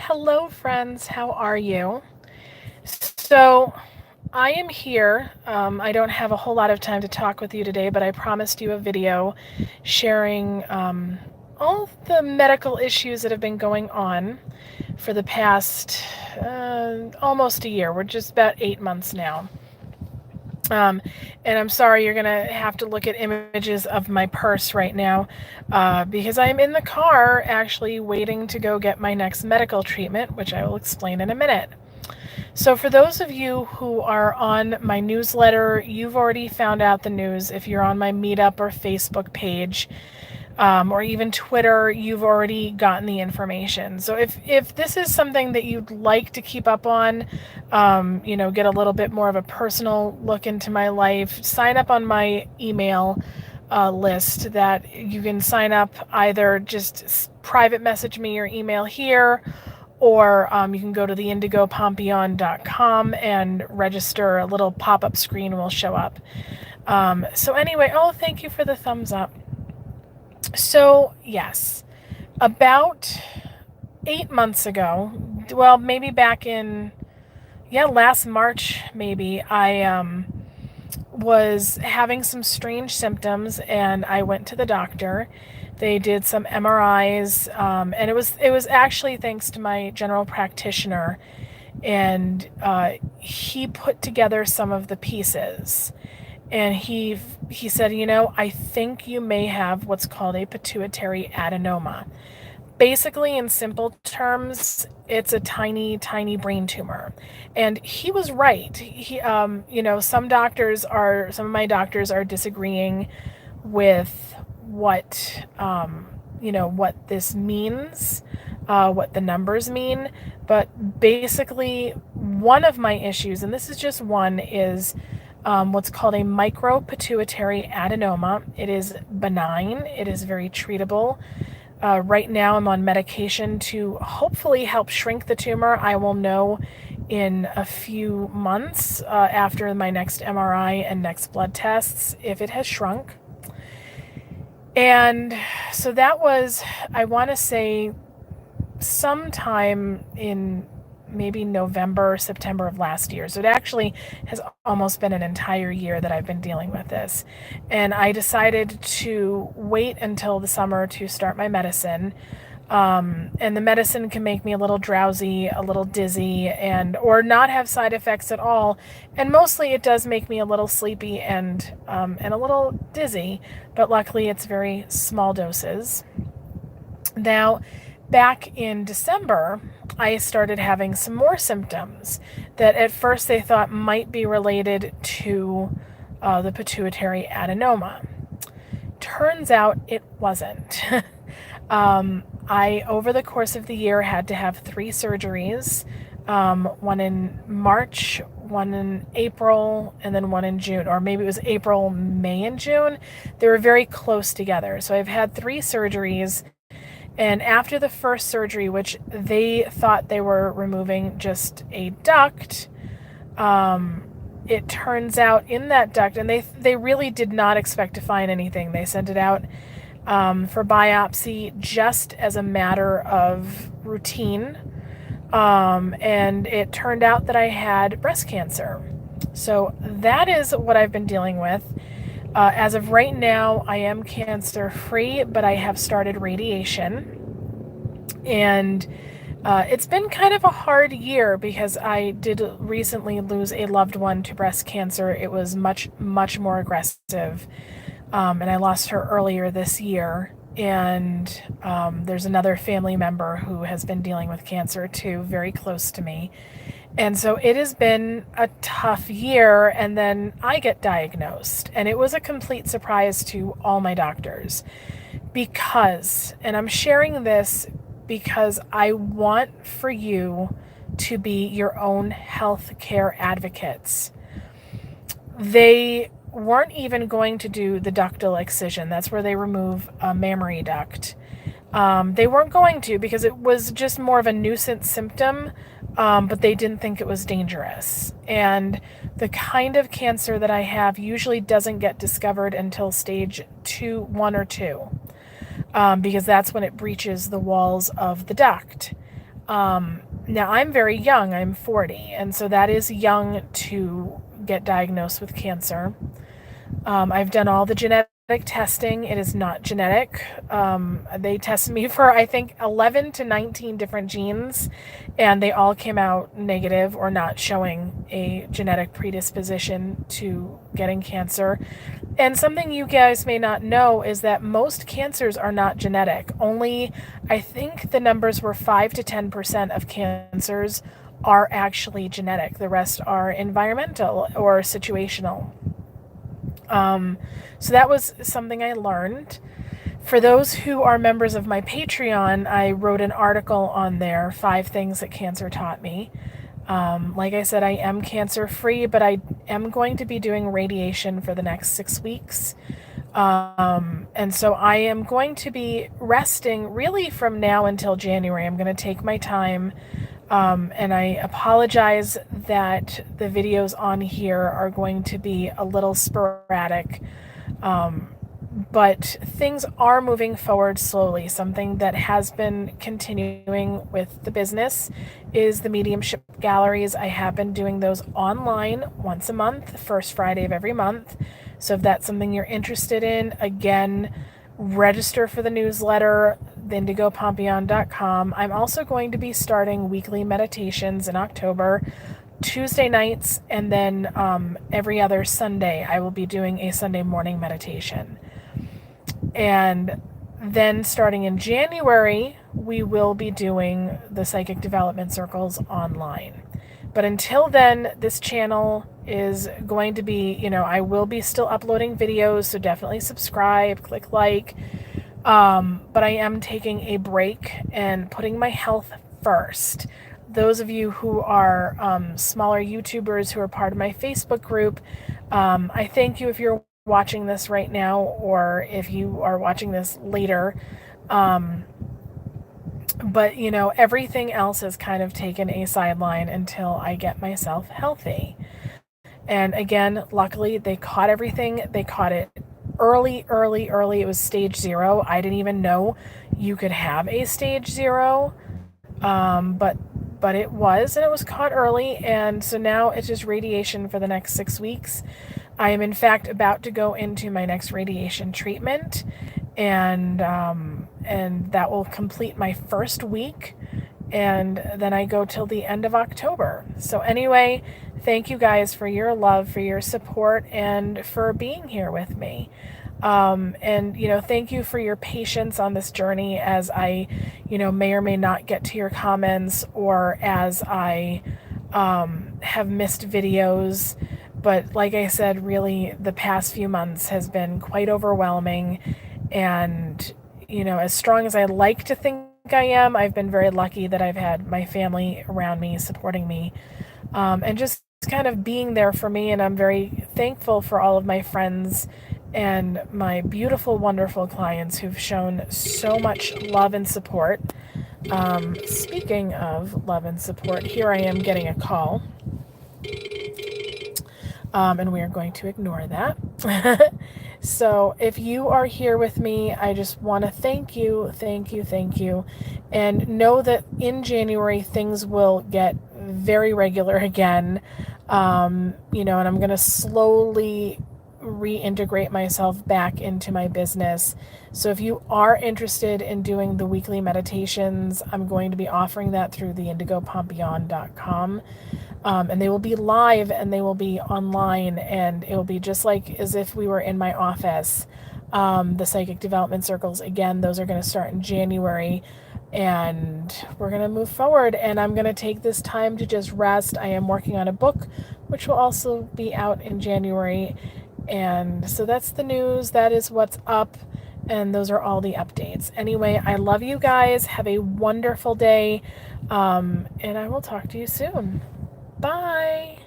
Hello, friends. How are you? So, I am here. I don't have a whole lot of time to talk with you today, but I promised you a video sharing all the medical issues that have been going on for the past almost a year. We're just about 8 months now. Um, and I'm sorry, you're going to have to look at images of my purse right now because I'm in the car actually waiting to go get my next medical treatment, which I will explain in a minute. So for those of you who are on my newsletter, you've already found out the news. If you're on my Meetup or Facebook page, or even Twitter, you've already gotten the information. So if this is something that you'd like to keep up on, get a little bit more of a personal look into my life, sign up on my email list that you can sign up, either just private message me your email here, or you can go to theindigopompion.com and register. A little pop-up screen will show up. So anyway, thank you for the thumbs up. So yes, about 8 months ago, well, maybe back in, last March, maybe, I was having some strange symptoms and I went to the doctor. They did some MRIs, and it was actually thanks to my general practitioner, and he put together some of the pieces. And he said, I think you may have what's called a pituitary adenoma. Basically, in simple terms, it's a tiny, tiny brain tumor. And he was right. Some of my doctors are disagreeing with what this means, what the numbers mean. But basically, one of my issues, and this is just one, is what's called a micropituitary adenoma. It is benign. It is very treatable. Right now, I'm on medication to hopefully help shrink the tumor. I will know in a few months after my next MRI and next blood tests if it has shrunk. And so that was, I want to say, sometime in maybe November, September of last year. So it actually has almost been an entire year that I've been dealing with this. And I decided to wait until the summer to start my medicine. And the medicine can make me a little drowsy, a little dizzy, or not have side effects at all. And mostly it does make me a little sleepy and a little dizzy, but luckily it's very small doses. Now, back in December, I started having some more symptoms that at first they thought might be related to the pituitary adenoma. Turns out it wasn't. I, over the course of the year, had to have 3 surgeries, one in March, one in April, and then one in June, or maybe it was April, May, and June. They were very close together. So I've had 3 surgeries. And after the first surgery, which they thought they were removing just a duct, it turns out in that duct, and they really did not expect to find anything. They sent it out for biopsy just as a matter of routine. And it turned out that I had breast cancer. So that is what I've been dealing with. As of right now, I am cancer-free, but I have started radiation. And it's been kind of a hard year because I did recently lose a loved one to breast cancer. It was much, much more aggressive. And I lost her earlier this year. And there's another family member who has been dealing with cancer too, very close to me. And so it has been a tough year, and then I get diagnosed. And it was a complete surprise to all my doctors and I'm sharing this because I want for you to be your own health care advocates. They weren't even going to do the ductal excision. That's where they remove a mammary duct. They weren't going to because it was just more of a nuisance symptom, but they didn't think it was dangerous. And the kind of cancer that I have usually doesn't get discovered until stage 1 or 2, because that's when it breaches the walls of the duct. Now, I'm very young, I'm 40, and so that is young to get diagnosed with cancer. I've done all the genetic testing. It is not genetic. They tested me for, I think, 11 to 19 different genes, and they all came out negative or not showing a genetic predisposition to getting cancer. And something you guys may not know is that most cancers are not genetic. Only, I think the numbers were 5 to 10% of cancers are actually genetic. The rest are environmental or situational. So that was something I learned. For those who are members of my Patreon, I wrote an article on there, 5 things that cancer taught me. Like I said, I am cancer free, but I am going to be doing radiation for the next 6 weeks. And so I am going to be resting really from now until January. I'm going to take my time. And I apologize that the videos on here are going to be a little sporadic. But things are moving forward slowly. Something that has been continuing with the business is the mediumship galleries. I have been doing those online once a month, first Friday of every month. So if that's something you're interested in, again, register for the newsletter, theindigopompion.com. I'm also going to be starting weekly meditations in October, Tuesday nights, and then every other Sunday I will be doing a Sunday morning meditation. And then starting in January, we will be doing the Psychic Development Circles online. But until then, this channel is going to be, I will be still uploading videos, so definitely subscribe, click like. But I am taking a break and putting my health first. Those of you who are smaller YouTubers who are part of my Facebook group, I thank you if you're watching this right now or if you are watching this later. But, everything else has kind of taken a sideline until I get myself healthy. And again, luckily, they caught everything. They caught it early. It was stage 0. I didn't even know you could have a stage 0. But it was, and it was caught early. And so now it's just radiation for the next 6 weeks. I am, in fact, about to go into my next radiation treatment. And that will complete my first week. And then I go till the end of October. So anyway, thank you guys for your love, for your support, and for being here with me. And, thank you for your patience on this journey as I, may or may not get to your comments or as I have missed videos. But like I said, really, the past few months has been quite overwhelming. And, as strong as I like to think I am, I've been very lucky that I've had my family around me, supporting me, and just kind of being there for me. And I'm very thankful for all of my friends and my beautiful, wonderful clients who've shown so much love and support. Speaking of love and support, here I am getting a call. And we are going to ignore that. So if you are here with me, I just want to thank you. And know that in January, things will get very regular again. And I'm going to slowly reintegrate myself back into my business. So if you are interested in doing the weekly meditations, I'm going to be offering that through theindigopompion.com. And they will be live and they will be online, and it will be just like as if we were in my office. The Psychic Development Circles, again, those are going to start in January, and we're going to move forward. And I'm going to take this time to just rest. I am working on a book, which will also be out in January. And so that's the news. That is what's up. And those are all the updates. Anyway, I love you guys. Have a wonderful day. And I will talk to you soon. Bye.